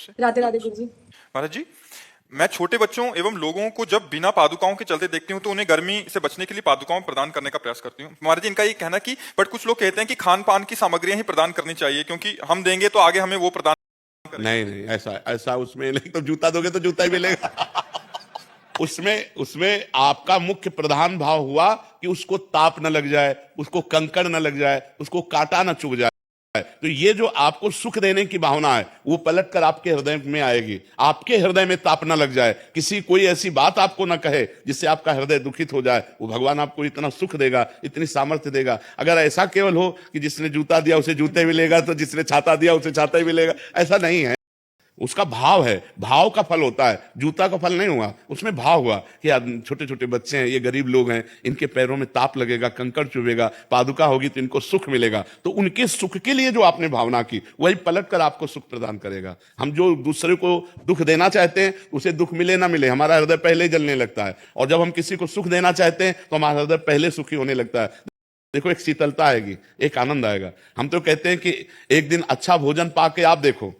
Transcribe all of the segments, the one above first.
से। राधे राधे गुरु जी। महाराज जी, मैं छोटे बच्चों एवं लोगों को जब बिना पादुकाओं के चलते देखती हूँ तो उन्हें गर्मी से बचने के लिए पादुकाओं प्रदान करने का प्रयास करती हूँ। महाराज जी, इनका ये कहना कि बट कुछ लोग कहते हैं कि खान पान की सामग्रियां ही प्रदान करनी चाहिए, क्योंकि हम देंगे तो आगे हमें वो प्रदान करेंगे। नहीं नहीं, ऐसा ऐसा उसमें नहीं। तो जूता दोगे तो जूता ही मिलेगा। उसमें उसमें आपका मुख्य प्रधान भाव हुआ कि उसको ताप न लग जाए, उसको कंकड़ न लग जाए, उसको कांटा न चुभ जाए। तो ये जो आपको सुख देने की भावना है वो पलट कर आपके हृदय में आएगी। आपके हृदय में ताप न लग जाए, किसी कोई ऐसी बात आपको न कहे जिससे आपका हृदय दुखित हो जाए, वो भगवान आपको इतना सुख देगा, इतनी सामर्थ्य देगा। अगर ऐसा केवल हो कि जिसने जूता दिया उसे जूते मिलेगा, तो जिसने छाता दिया उसे छाता ही मिलेगा, ऐसा नहीं है। उसका भाव है, भाव का फल होता है, जूता का फल नहीं हुआ। उसमें भाव हुआ कि छोटे छोटे बच्चे हैं, ये गरीब लोग हैं, इनके पैरों में ताप लगेगा, कंकड़ चुभेगा, पादुका होगी तो इनको सुख मिलेगा। तो उनके सुख के लिए जो आपने भावना की वही पलट कर आपको सुख प्रदान करेगा। हम जो दूसरे को दुख देना चाहते हैं उसे दुख मिले ना मिले, हमारा हृदय पहले ही जलने लगता है। और जब हम किसी को सुख देना चाहते हैं तो हमारा हृदय पहले सुखी होने लगता है। देखो, एक शीतलता आएगी, एक आनंद आएगा। हम तो कहते हैं कि एक दिन अच्छा भोजन पाके आप देखो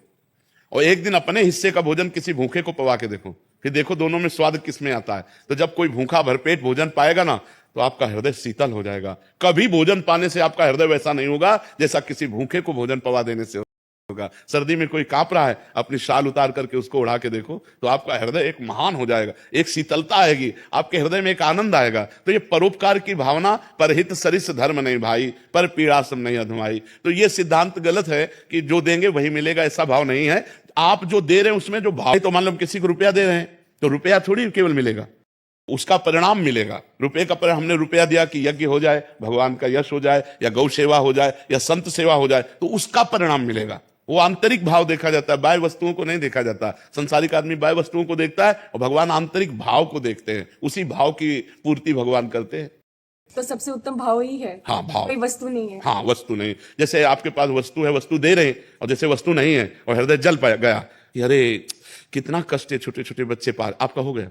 और एक दिन अपने हिस्से का भोजन किसी भूखे को पवा के देखो, फिर देखो दोनों में स्वाद किसमें आता है। तो जब कोई भूखा भरपेट भोजन पाएगा ना तो आपका हृदय शीतल हो जाएगा। कभी भोजन पाने से आपका हृदय वैसा नहीं होगा जैसा किसी भूखे को भोजन पवा देने से होगा। सर्दी में कोई कांप रहा है, अपनी शाल उतार करके उसको उड़ा के देखो तो आपका हृदय एक महान हो जाएगा, एक शीतलता आएगी, आपके हृदय में एक आनंद आएगा। तो ये परोपकार की भावना, परहित सरिस धर्म नहीं भाई, पर पीड़ासम नहीं अधमाई। तो ये सिद्धांत गलत है कि जो देंगे वही मिलेगा, ऐसा भाव नहीं है। आप जो दे रहे हैं उसमें जो भाव, तो मान लो किसी को रुपया दे रहे हैं तो रुपया थोड़ी केवल मिलेगा, उसका परिणाम मिलेगा। रुपये का परिणाम, हमने रुपया दिया कि यज्ञ हो जाए, भगवान का यश हो जाए, या गौ सेवा हो जाए, या संत सेवा हो जाए, तो उसका परिणाम मिलेगा। वो आंतरिक भाव देखा जाता है, बाह्य वस्तुओं को नहीं देखा जाता। संसारिक आदमी बाह्य वस्तुओं को देखता है और भगवान आंतरिक भाव को देखते हैं, उसी भाव की पूर्ति भगवान करते हैं। तो सबसे उत्तम भाव ही है। हाँ, भाव, कोई वस्तु नहीं है। हाँ, वस्तु नहीं। जैसे आपके पास वस्तु है, वस्तु दे रहे हैं, और जैसे वस्तु नहीं है और हृदय जल पाया गया कि अरे कितना कष्ट है, छोटे छोटे बच्चे पार, आपका हो गया,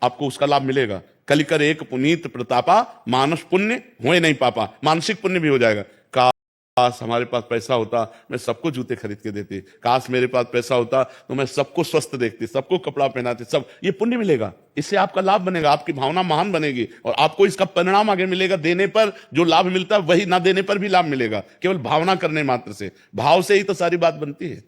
आपको उसका लाभ मिलेगा। कलिकर एक पुनीत प्रतापा, मानस पुण्य हुए नहीं पापा, मानसिक पुण्य भी हो जाएगा। काश हमारे पास पैसा होता, मैं सबको जूते खरीद के देती। काश मेरे पास पैसा होता तो मैं सबको स्वस्थ देखती, सबको कपड़ा पहनाती, सब। ये पुण्य मिलेगा, इससे आपका लाभ बनेगा, आपकी भावना महान बनेगी और आपको इसका परिणाम आगे मिलेगा। देने पर जो लाभ मिलता है वही ना देने पर भी लाभ मिलेगा, केवल भावना करने मात्र से। भाव से ही तो सारी बात बनती है।